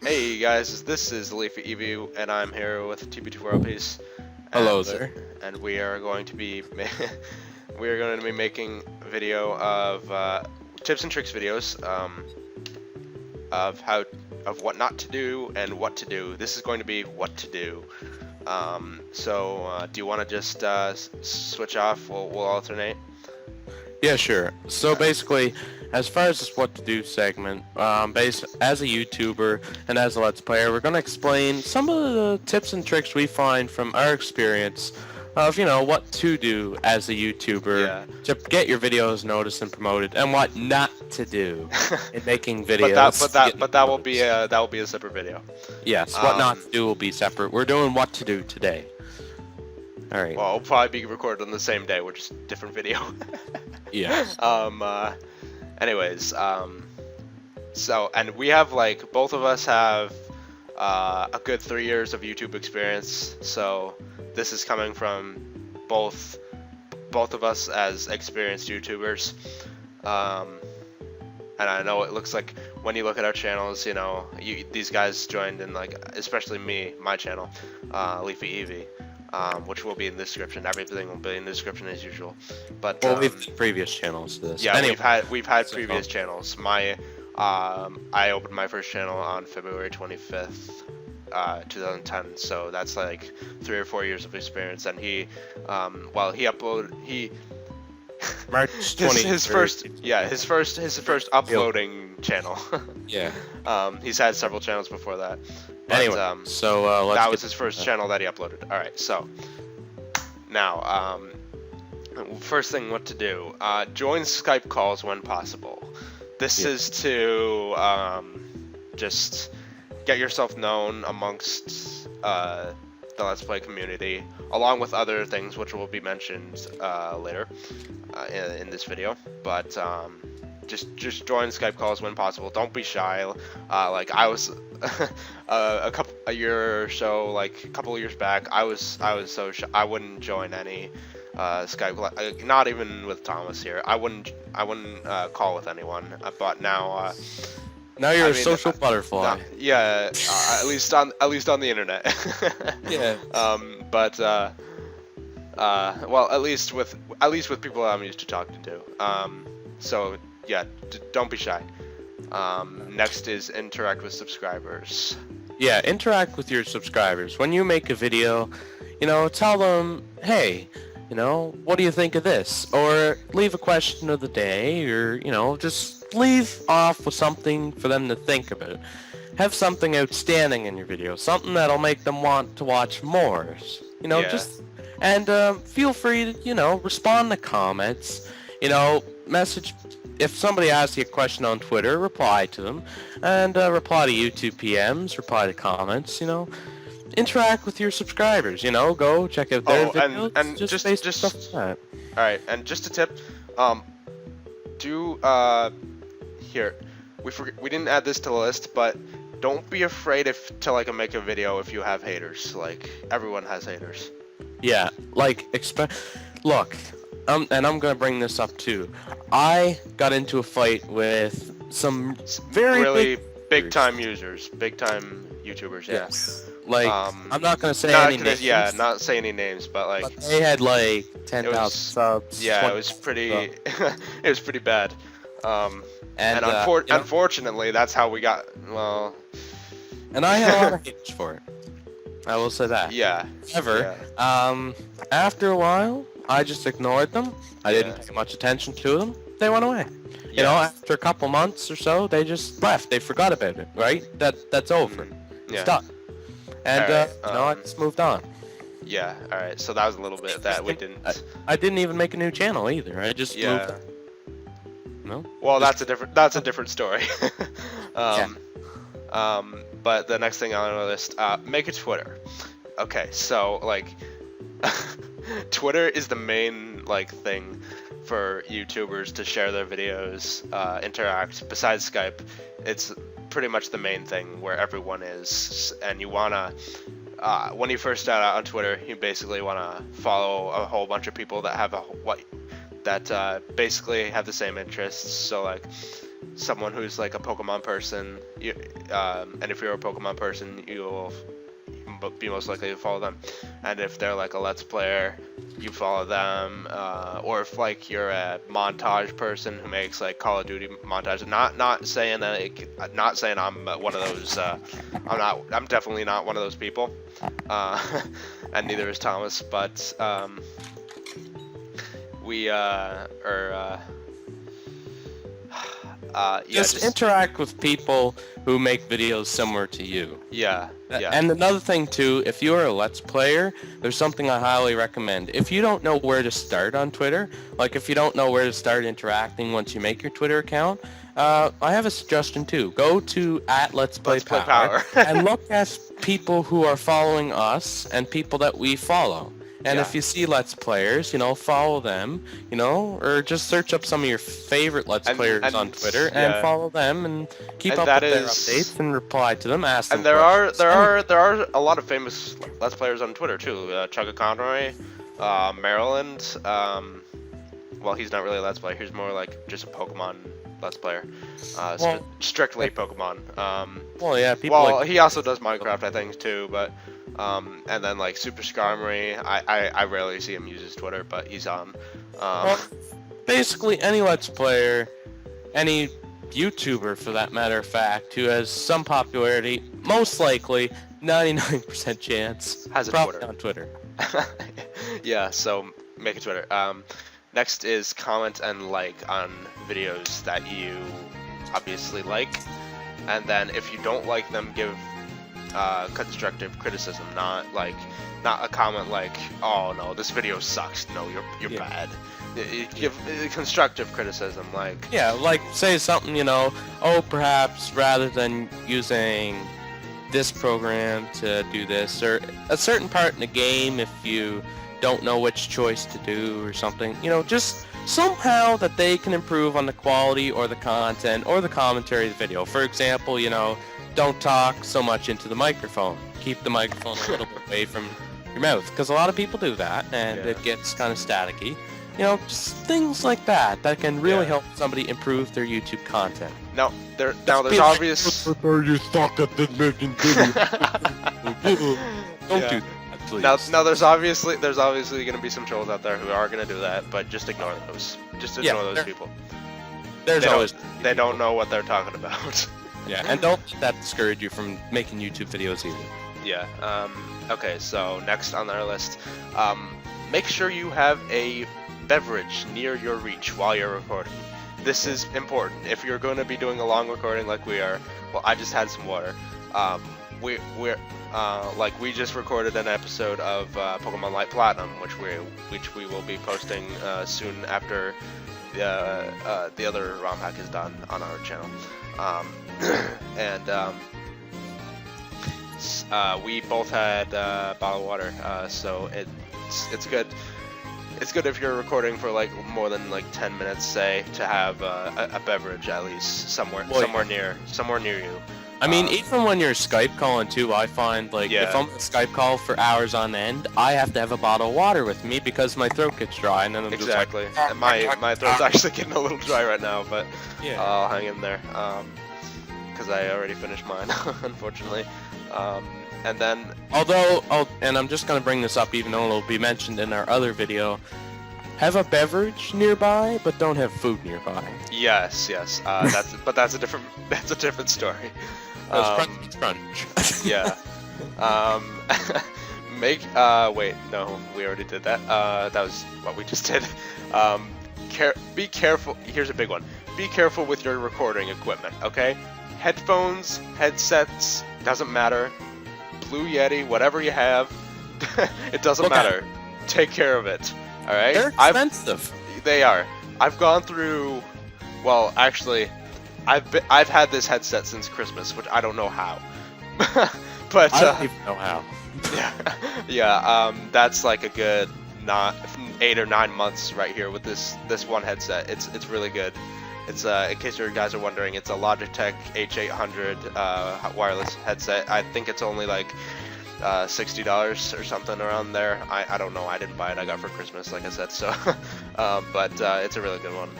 Hey guys, this is Leafy Eevee, and I'm here with TB24LPs. Hello, sir. And we are going to be making a video of tips and tricks videos of what not to do and what to do. This is going to be what to do. Do you want to just switch off? We'll alternate. Yeah, sure. So basically, as far as this what to do segment, as a YouTuber and as a Let's Player, we're going to explain some of the tips and tricks we find from our experience of, what to do as a YouTuber to get your videos noticed and promoted, and what not to do in making videos. but that will be a separate video. Yes, what not to do will be separate. We're doing what to do today. All right. Well, it'll probably be recorded on the same day, which is a different video. Yeah. Anyways, and we have both of us have a good 3 years of YouTube experience. So this is coming from both of us as experienced YouTubers. And I know it looks like when you look at our channels, these guys joined in, especially my channel, Leafy Eevee. Which will be in the description. Everything will be in the description as usual. But we've had previous channels to this. Yeah, anyway, we've had previous channels. I opened my first channel on February 25th, 2010. So that's like 3 or 4 years of experience. And he uploaded March 20th. his first uploading channel. Yeah. He's had several channels before that. But, anyway, that was his first channel that he uploaded. All right, so now, first thing, what to do? Join Skype calls when possible. This is to just get yourself known amongst the Let's Play community, along with other things which will be mentioned later in this video. But just join Skype calls when possible. Don't be shy. I was a couple of years back. I was so shy. I wouldn't join any Skype. Not even with Thomas here. I wouldn't call with anyone. But now. Now you're a social butterfly. Yeah. At least on the internet. Yeah. Well, at least with people I'm used to talking to. So. Yeah, don't be shy. Next is interact with subscribers. Yeah, interact with your subscribers. When you make a video, tell them, hey, what do you think of this? Or leave a question of the day, or, just leave off with something for them to think about. Have something outstanding in your video, something that'll make them want to watch more. Feel free to, respond to comments, message. If somebody asks you a question on Twitter, reply to them, and reply to YouTube PMs, reply to comments, interact with your subscribers, go check out their videos, and just stuff like that. Alright, and just a tip, here, we didn't add this to the list, but don't be afraid to make a video if you have haters. Everyone has haters. Yeah, look, and I'm gonna bring this up too. I got into a fight with some really big time users, big time YouTubers. Yes. I'm not gonna say any names. Yeah, not say any names, but they had 10,000 subs. Yeah, it was pretty. It was pretty bad. Unfortunately, that's how we got. Well. And I had a lot of haters for it. I will say that. Yeah. However, after a while, I just ignored them. I didn't pay much attention to them. They went away. After a couple months or so, they just left. They forgot about it, right? That's over. It's done. And I just moved on. Yeah. All right. So that was a little bit that we didn't. I didn't even make a new channel either. I just moved on. No. Well, that's a different story. But the next thing on the list, make a Twitter. Okay. So Twitter is the main thing for YouTubers to share their videos, interact. Besides Skype, it's pretty much the main thing where everyone is, and you wanna when you first start out on Twitter, you basically wanna follow a whole bunch of people that have basically have the same interests. So someone who's like a Pokemon person, and if you're a Pokemon person, you'll be most likely to follow them. And if they're like a Let's Player, you follow them. Or if like you're a montage person who makes like Call of Duty montages, not saying that, not saying I'm one of those. I'm definitely not one of those people. And neither is Thomas. But we just interact with people who make videos similar to you. Yeah. And another thing too, if you are a Let's Player, there's something I highly recommend. If you don't know where to start on Twitter, like if you don't know where to start interacting once you make your Twitter account, I have a suggestion too. Go to @Let'sPlayPower and look at people who are following us and people that we follow. And if you see Let's Players, follow them, or just search up some of your favorite Let's Players on Twitter and follow them and keep up with their updates and reply to them, ask them. And there are a lot of famous Let's Players on Twitter too. Chugga Conroy, Maryland. Well, he's not really a Let's Player. He's more like just a Pokemon Let's Player. Strictly Pokemon. He also does Minecraft, I think, too, but. And then like Super Skarmory, I rarely see him use his Twitter, but he's on. Basically any Let's Player, any YouTuber for that matter of fact, who has some popularity, most likely 99% chance has a probably Twitter. On Twitter. Yeah, so make a Twitter. Next is comment and like on videos that you obviously like, and then if you don't like them, give constructive criticism, not a comment like, oh no, this video sucks, no, you're bad. Give constructive criticism, like say something, oh, perhaps rather than using this program to do this, or a certain part in the game, if you don't know which choice to do or something, just somehow that they can improve on the quality or the content or the commentary of the video. For example, don't talk so much into the microphone. Keep the microphone a little bit away from your mouth, because a lot of people do that, and it gets kind of staticky. Just things like that can really help somebody improve their YouTube content. There's obvious. You suck at this making videos. Don't do that, please. Now there's obviously going to be some trolls out there who are going to do that, but just ignore those. Just ignore those people. They don't know what they're talking about. Yeah, and don't let that discourage you from making YouTube videos either. Yeah. Okay, so next on our list, make sure you have a beverage near your reach while you're recording. This is important. If you're going to be doing a long recording like we are, well, I just had some water. We just recorded an episode of Pokemon Light Platinum, which we will be posting soon after the other ROM hack is done on our channel. We both had bottled water, so it's good. It's good if you're recording for like more than like 10 minutes, say, to have a beverage at least somewhere near you. I mean, even when you're Skype calling too, I find if I'm on a Skype call for hours on end, I have to have a bottle of water with me because my throat gets dry, and then I'm exactly. And my throat's actually getting a little dry right now, but I'll hang in there. Because I already finished mine, unfortunately. And then... and I'm just going to bring this up even though it'll be mentioned in our other video, have a beverage nearby, but don't have food nearby. Yes. That's a different story. Crunch. Yeah. Wait, no, we already did that. That was what we just did. Be careful. Here's a big one. Be careful with your recording equipment, okay? Headphones, headsets, doesn't matter. Blue Yeti, whatever you have, it doesn't matter. Take care of it, all right? They're expensive. They are. I've gone through. Well, actually, I've had this headset since Christmas, which I don't know how. But I don't even know how. That's like a good 8 or 9 months right here with this one headset. It's really good. It's in case you guys are wondering, it's a Logitech H800 wireless headset. I think it's only like $60 or something around there. I don't know. I didn't buy it. I got it for Christmas, like I said. So, but it's a really good one.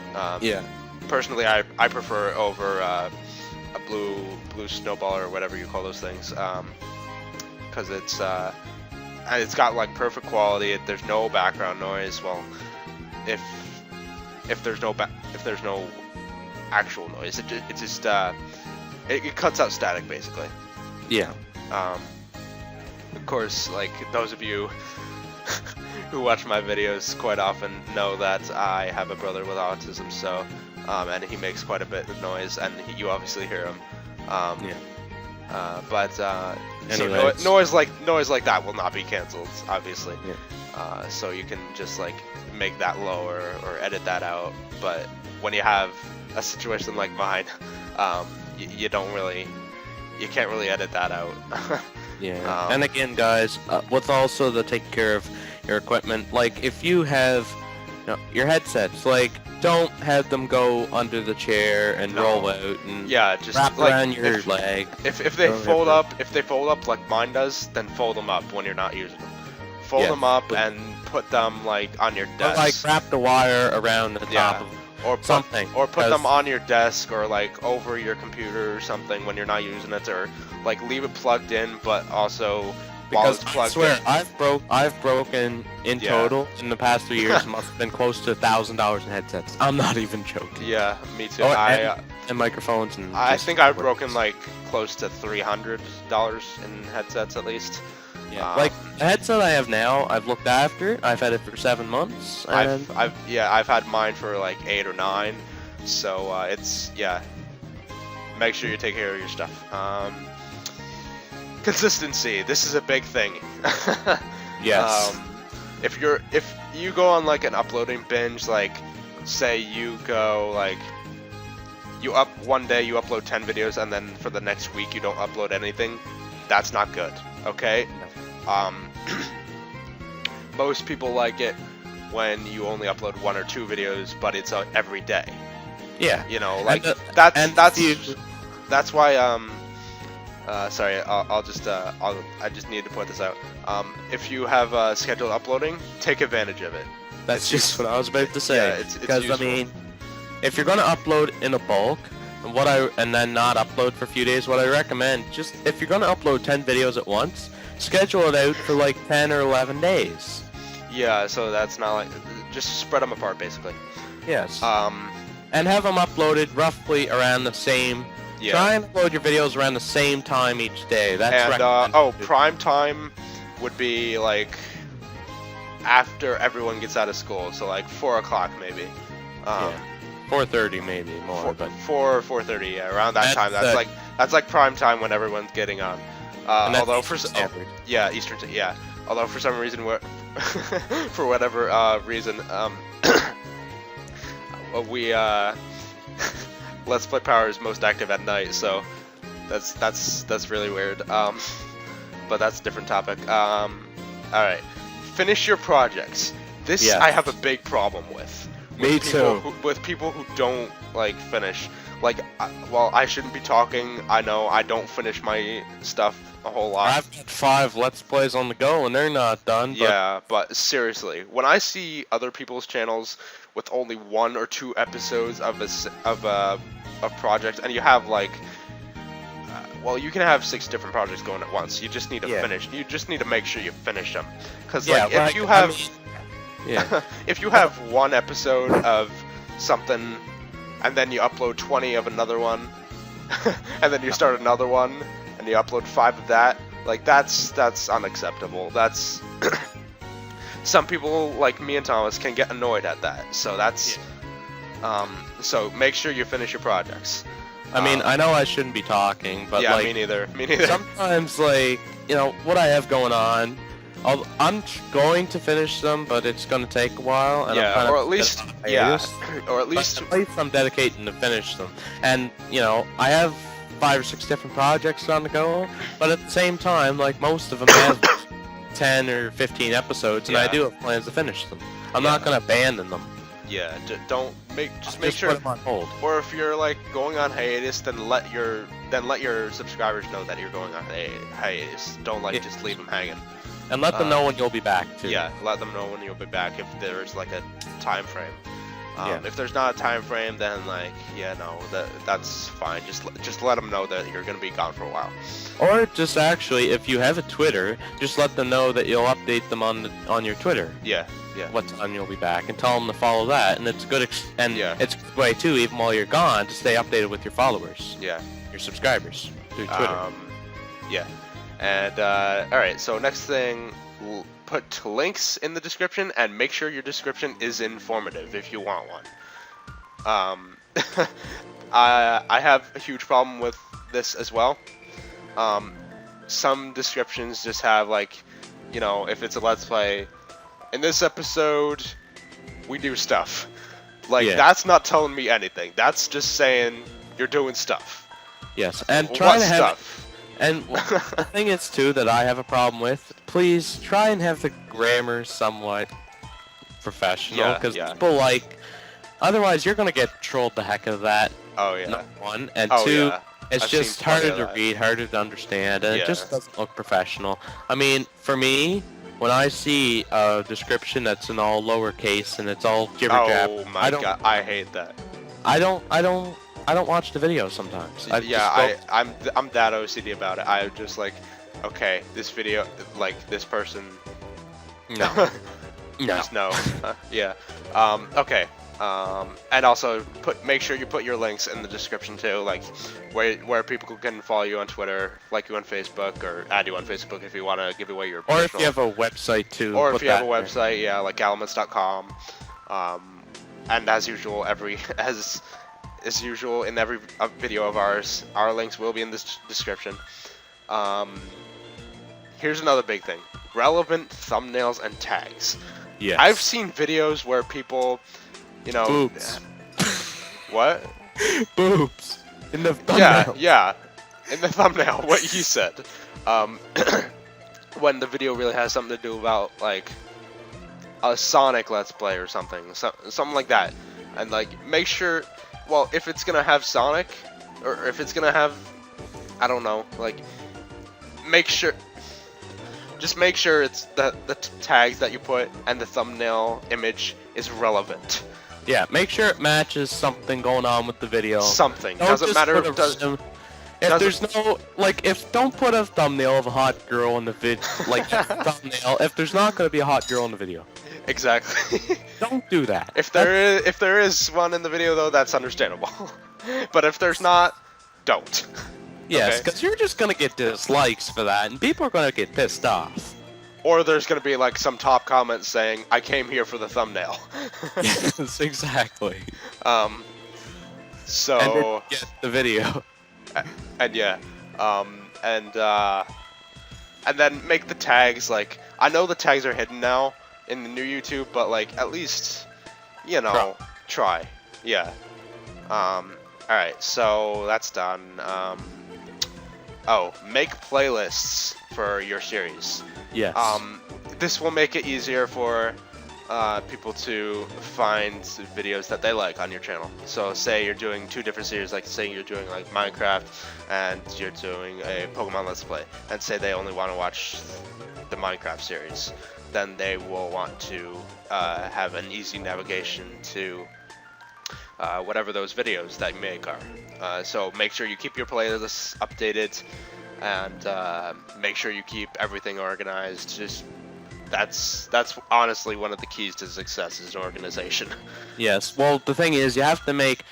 personally, I prefer over a blue snowball or whatever you call those things, because it's got like perfect quality. There's no background noise. Well, if there's no actual noise, it just it cuts out static basically. Yeah. Of course, like those of you who watch my videos quite often know that I have a brother with autism, so and he makes quite a bit of noise, and you obviously hear him. So noise like that will not be cancelled, obviously. Yeah. So you can just like make that lower or edit that out. But when you have a situation like mine, you can't really edit that out. Yeah. And again, guys, with also the taking care of your equipment, like if you have your headsets, like don't have them go under the chair and roll out and just wrap like, around your leg. If they fold up like mine does, then fold them up when you're not using them. Fold them up and put them like on your desk. Or, like wrap the wire around the top of something. Or put them on your desk or like over your computer or something when you're not using it, or like leave it plugged in, but also while it's plugged in. I've broken in total in the past 3 years must have been close to $1,000 in headsets. I'm not even joking. Yeah, me too. And microphones and. I think I've broken like close to $300 in headsets at least. Yeah, like the headset I have now, I've looked after. I've had it for 7 months. And I've had mine for like 8 or 9. So it's make sure you take care of your stuff. Consistency. This is a big thing. Yes. If you go on like an uploading binge, like say you go like one day you upload 10 videos and then for the next week you don't upload anything, that's not good. Okay. Most people like it when you only upload 1 or 2 videos, but it's every day. Yeah. You know, like that's why sorry, I just need to point this out. If you have scheduled uploading, take advantage of it. That's just what I was about to say. It's because useful. I mean, if you're gonna upload in a bulk, and then not upload for a few days, what I recommend, just if you're gonna upload 10 videos at once, schedule it out for like 10 or 11 days. Yeah, so that's not like, just spread them apart basically. Yes. And have them uploaded roughly around the same. Yeah. Try and upload your videos around the same time each day. That's prime time would be like after everyone gets out of school, so like 4 o'clock maybe. 4:30 maybe more, but 4:30, yeah, around that time. That's like prime time when everyone's getting on. Although Eastern, yeah. Although for some reason, for whatever reason, we Let's Play Power is most active at night, so that's really weird. But that's a different topic. All right, finish your projects. This I have a big problem with. Me too. With people who don't like finish. Like, well, I shouldn't be talking. I know I don't finish my stuff a whole lot. I've got 5 Let's Plays on the go, and they're not done. Yeah, but seriously, when I see other people's channels with only 1 or 2 episodes of a project, and you have like, well, you can have 6 different projects going at once. You just need to finish. You just need to make sure you finish them, because if you have, if you have 1 episode of something, and then you upload 20 of another one, and then you start another one, and you upload 5 of that, like that's unacceptable. That's some people like me and Thomas can get annoyed at that. So that's so make sure you finish your projects. I mean, I know I shouldn't be talking, but like, me neither. Sometimes, like, what I have going on, I'm going to finish them, but it's going to take a while. And or at least I'm dedicating to finish them. And I have 5 or 6 different projects on the go, but at the same time, like most of them have 10 or 15 episodes, and I do have plans to finish them. I'm not going to abandon them. Yeah, make sure. Put them on hold. Or if you're like going on hiatus, then let your subscribers know that you're going on hiatus. Don't just leave them hanging. And let them know when you'll be back too. Yeah, let them know when you'll be back if there's like a time frame. If there's not a time frame, then like, yeah, no, that's fine. Just let them know that you're gonna be gone for a while. Or just actually, if you have a Twitter, just let them know that you'll update them on your Twitter. Yeah. What time you'll be back, and tell them to follow that. And it's good, it's a good way too, even while you're gone, to stay updated with your followers. Yeah. Your subscribers through Twitter. Yeah. And all right. So next thing, put links in the description, and make sure your description is informative if you want one. I have a huge problem with this as well. Some descriptions just have like, if it's a Let's Play, in this episode, we do stuff. Like, that's not telling me anything. That's just saying you're doing stuff. Yes, and try to have stuff? And the thing is, too, that I have a problem with, please try and have the grammar somewhat professional, because people otherwise you're going to get trolled the heck out of that. Oh, yeah. Number one, and two, it's just harder to read, harder to understand, and it just doesn't look professional. I mean, for me, when I see a description that's in all lowercase and it's all jibber jab, oh my god, I hate that. I don't watch the video sometimes. I'm that OCD about it. I'm just like, okay, this video, like this person. No. Just no. Yeah. Okay. And also make sure you put your links in the description too, like where people can follow you on Twitter, like you on Facebook, or add you on Facebook if you want to give away your personal. Or if you have a website too. Or if you have a website, yeah, like elements.com. And as usual, as usual in every video of ours, our links will be in this description. Here's another big thing: relevant thumbnails and tags. Yes. I've seen videos where people, boobs. What? Boobs in the thumbnail. Yeah, in the thumbnail. What you said. When the video really has something to do about like a Sonic Let's Play or something like that, and like make sure. Well, if it's gonna have Sonic, or if it's gonna have, I don't know, like, just make sure it's the tags that you put and the thumbnail image is relevant. Yeah, make sure it matches something going on with the video. Something. Doesn't matter. If there's no, don't put a thumbnail of a hot girl in the thumbnail, if there's not going to be a hot girl in the video. Exactly. Don't do that. If there is one in the video, though, that's understandable. But if there's not, don't. Yes, because you're just going to get dislikes for that, and people are going to get pissed off. Or there's going to be, like, some top comment saying, I came here for the thumbnail. Yes, exactly. So... And then get the video. And yeah, and then make the tags, like, I know the tags are hidden now in the new YouTube, but like, at least, try. Yeah. Alright, so that's done. Make playlists for your series. Yes. This will make it easier for people to find videos that they like on your channel. So say you're doing two different series, like say you're doing like Minecraft and you're doing a Pokemon Let's Play, and say they only want to watch the Minecraft series, then they will want to have an easy navigation to whatever those videos that you make are. So make sure you keep your playlists updated, and make sure you keep everything organized. Just that's honestly one of the keys to success, is an organization. Yes. Well, the thing is, you have to make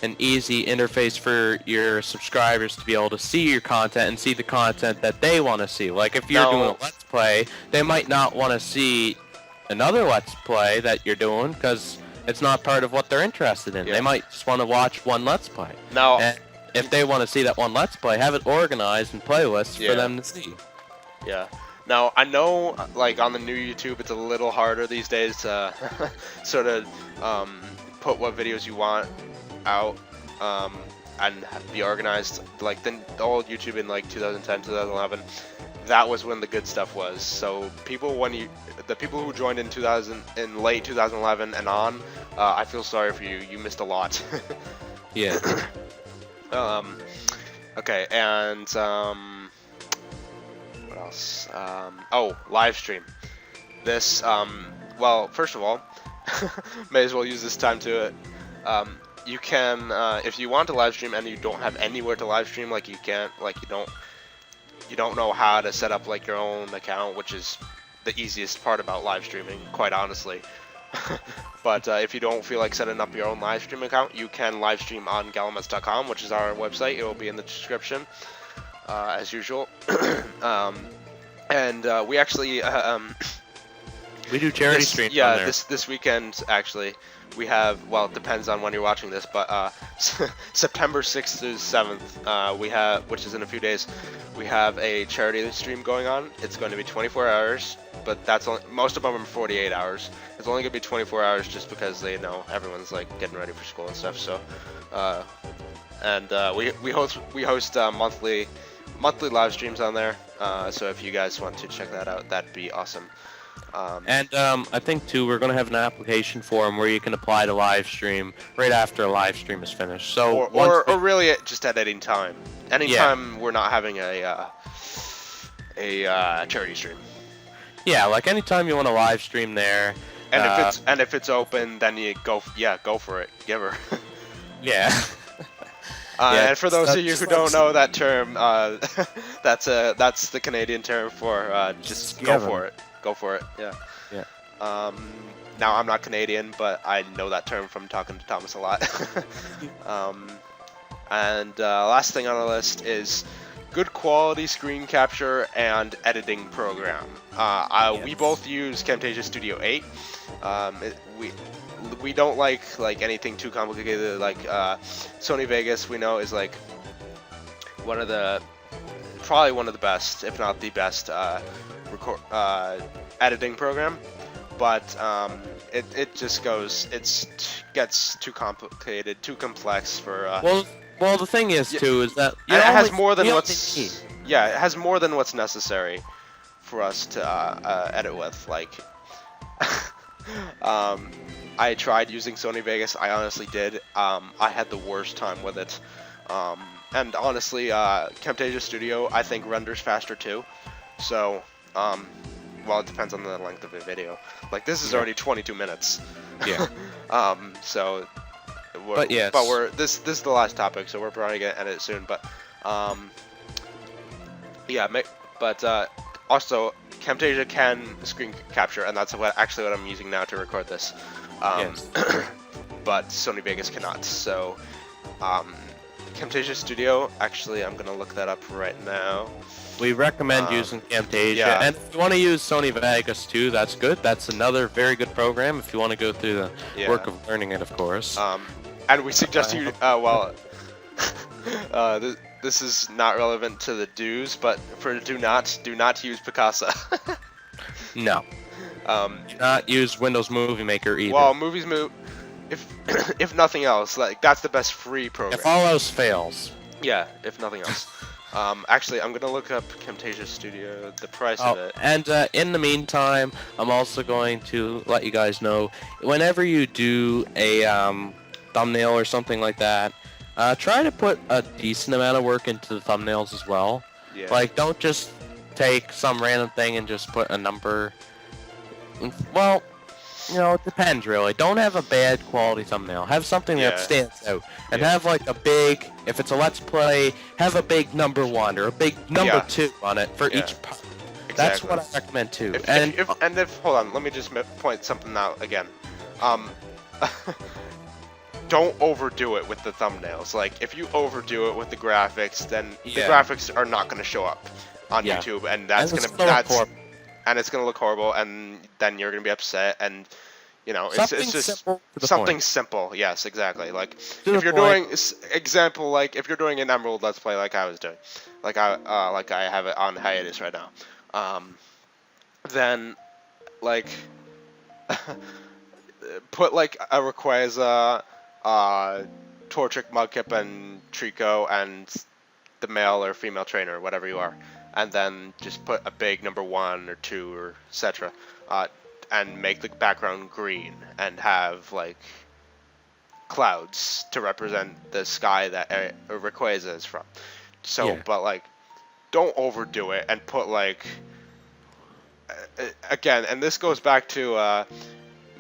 an easy interface for your subscribers to be able to see your content and see the content that they want to see. Like if you're doing a Let's Play, they might not want to see another Let's Play that you're doing because it's not part of what they're interested in. Yeah. They might just want to watch one Let's Play. Now, and if they want to see that one Let's Play, have it organized in playlists for them to see. Yeah. Now, I know, like, on the new YouTube, it's a little harder these days to sort of put what videos you want out and be organized. Like, the old YouTube in, like, 2010, 2011, that was when the good stuff was. So, the people who joined in late 2011 and on, I feel sorry for you. You missed a lot. Yeah. Okay, and, what else? Livestream. This, well, first of all, may as well use this time to it. You can, if you want to live stream and you don't have anywhere to live stream, like you can't, like you don't know how to set up like your own account, which is the easiest part about live streaming, quite honestly. But if you don't feel like setting up your own live stream account, you can live stream on galamets.com, which is our website. It will be in the description, as usual. And we actually we do charity streams. Yeah, on there. this weekend actually we have. Well, it depends on when you're watching this, but September 6th to 7th, we have, which is in a few days, we have a charity stream going on. It's going to be 24 hours, but that's only, most of them are 48 hours. It's only going to be 24 hours just because they know everyone's like getting ready for school and stuff. So, we host monthly live streams on there. So if you guys want to check that out, that'd be awesome. I think too we're gonna have an application form where you can apply to live stream right after a live stream is finished. So or really just at any time. Anytime we're not having a charity stream. Yeah, like anytime you want to live stream there. And if it's open, then you go for it. Give her. Yeah. And for those of you who don't know that term, that's the Canadian term for just go for it. Go for it. Yeah. Yeah. Now I'm not Canadian, but I know that term from talking to Thomas a lot. Last thing on the list is good quality screen capture and editing program. We both use Camtasia Studio 8. We don't like anything too complicated. Like Sony Vegas, we know is like probably one of the best, if not the best, editing program. But it just gets too complicated, too complex for. Well, the thing is too is that it has more than what's it has more than what's necessary for us to edit with. Like, I tried using Sony Vegas. I honestly did. I had the worst time with it. And honestly, Camtasia Studio I think renders faster too. So, well, it depends on the length of the video. Like this is already 22 minutes. Yeah. So. But yes. But this is the last topic, so we're probably gonna end it soon. But also Camtasia can screen capture, and that's what I'm using now to record this. Yes. But Sony Vegas cannot. So Camtasia Studio, actually, I'm gonna look that up right now. We recommend using Camtasia, and if you want to use Sony Vegas too, that's good. That's another very good program if you want to go through the work of learning it, of course. And we suggest you, this is not relevant to the do's, but for do not use Picasa. No. Do not use Windows Movie Maker either. Well, if nothing else, like that's the best free program. If all else fails. Yeah, if nothing else. Actually, I'm gonna look up Camtasia Studio, the price of it. And in the meantime, I'm also going to let you guys know, whenever you do a thumbnail or something like that, try to put a decent amount of work into the thumbnails as well. Yeah. Like, don't just take some random thing and just put a number. Well, it depends really. Don't have a bad quality thumbnail. Have something that stands out. And have like a big, if it's a Let's Play, have a big number 1 or a big number 2 on it for each part. Exactly. That's what I recommend too. Hold on, let me just point something out again. Don't overdo it with the thumbnails. Like, if you overdo it with the graphics, then the graphics are not going to show up on YouTube, and it's going to look horrible, and then you're going to be upset, and it's just something simple. Yes, exactly. Like if you're doing if you're doing an Emerald Let's Play like I was doing, like I have it on hiatus right now, then like put like a Rayquaza, Torchic, Mudkip, and Trico, and the male or female trainer, whatever you are, and then just put a big number 1 or 2 or etc. And make the background green and have like clouds to represent the sky that Rayquaza is from. So, but like, don't overdo it and put like again, and this goes back to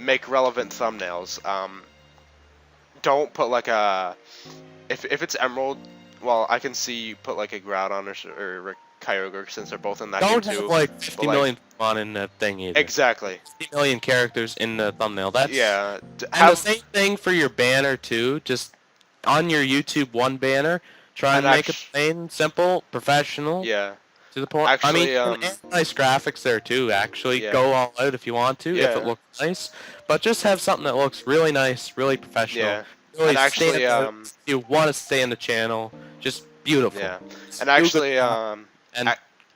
make relevant thumbnails. Don't put like a if it's emerald. Well, I can see you put like a Groudon or Kyogre since they're both in that Don't game have too. like 50 like, million Pokemon in the thing either. Exactly. 50 million characters in the thumbnail. That's Yeah. And the same thing for your banner too. Just on your YouTube one banner, try and make it plain, simple, professional. Yeah. To the point. Actually, I mean, nice graphics there too. Actually, yeah. go all out if you want to, if it looks nice. But just have something that looks really nice, really professional. Yeah. Really and actually, you want to stay in the channel, just beautiful. Yeah. And actually, and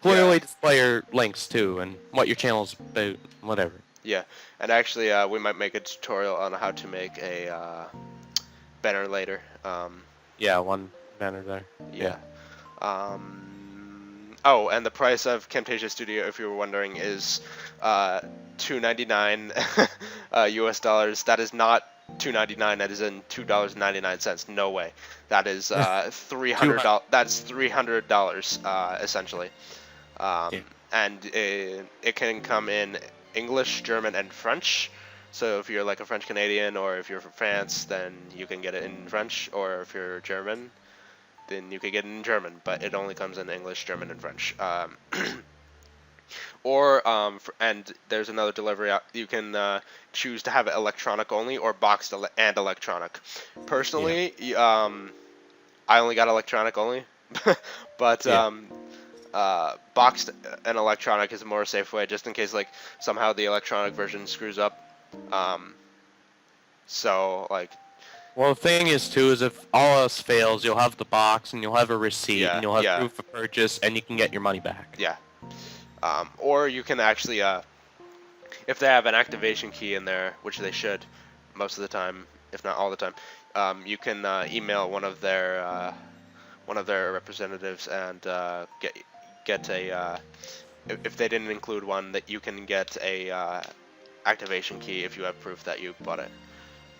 clearly display your links too, and what your channel's about, whatever. Yeah. And actually, we might make a tutorial on how to make a banner later. Yeah, one banner there. Yeah. Oh, and the price of Camtasia Studio, if you were wondering, is $2.99 US dollars. That is not $2.99. That is in $2.99. No way. That is $300. That's $300 essentially. And it can come in English, German, and French. So if you're like a French Canadian, or if you're from France, then you can get it in French. Or if you're German, then you can get it in German. But it only comes in English, German, and French. And there's another delivery. You can choose to have it electronic only, or boxed and electronic. Personally, I only got electronic only, but boxed and electronic is a more safe way, just in case like somehow the electronic version screws up. So like. Well, the thing is too is if all else fails, you'll have the box and you'll have a receipt and you'll have proof of purchase, and you can get your money back. Yeah. Or you can actually, if they have an activation key in there, which they should most of the time, if not all the time, you can email one of their representatives and get a if they didn't include one, that you can get a activation key if you have proof that you bought it.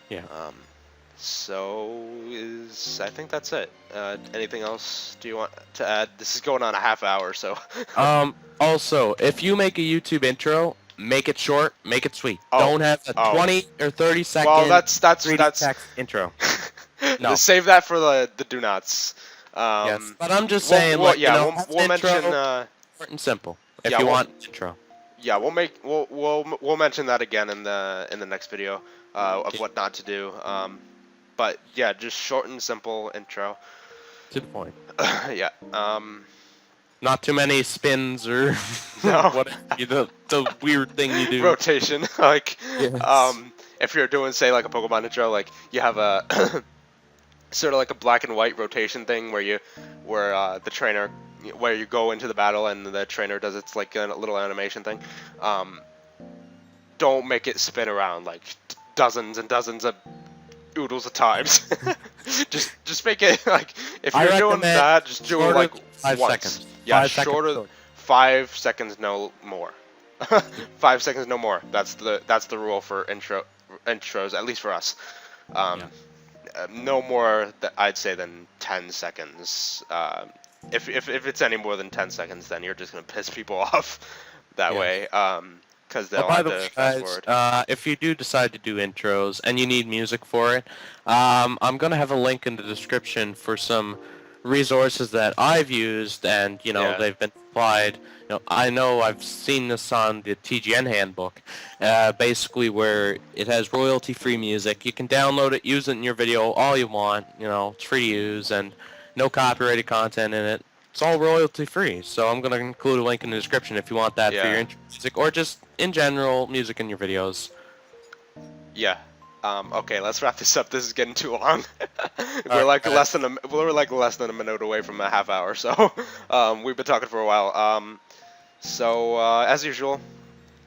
Yeah. I think that's it. Anything else do you want to add? This is going on a half hour, so. Also, if you make a YouTube intro, make it short, make it sweet. Don't have a 20 or 30 second. Well, that's text intro. No. Save that for the do nots. Yes, but I'm just saying. We'll mention short and simple. If you want intro. Yeah, we'll mention that again in the next video of what not to do. But yeah, just short and simple intro. To the point. Yeah. Not too many spins or what the weird thing you do. Rotation, like yes. If you're doing, say, like a Pokemon intro, like you have a sort of like a black and white rotation thing where the trainer, where you go into the battle and the trainer does its like a little animation thing. Don't make it spin around like dozens and dozens of oodles of times. just make it like, if you're doing that, just do it like 5 once. seconds. Yeah, shorter. 5 seconds, no more. 5 seconds, no more. That's the rule for intros, at least for us. No more, I'd say, than 10 seconds. If it's any more than 10 seconds, then you're just gonna piss people off that way. Because they'll have to fast forward. If you do decide to do intros and you need music for it, I'm gonna have a link in the description for some resources that I've used, and they've been applied. I know I've seen this on the TGN handbook, basically where it has royalty-free music. You can download it, use it in your video all you want. It's free to use and no copyrighted content in it. It's all royalty-free, so I'm gonna include a link in the description if you want that for your intro music, or just in general music in your videos. Yeah. Okay, let's wrap this up. This is getting too long. We're like less than a minute away from a half hour, so we've been talking for a while. So as usual,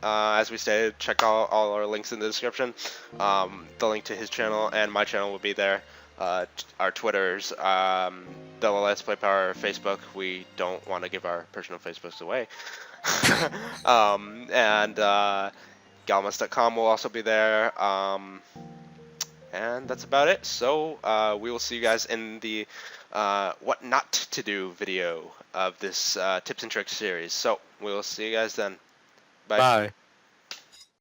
as we stated, check all our links in the description. The link to his channel and my channel will be there. Our Twitters, the Let's Play Power Facebook. We don't want to give our personal Facebooks away. And Galmas.com will also be there. And that's about it. So we will see you guys in the what not to do video of this tips and tricks series. So we will see you guys then. Bye. Bye.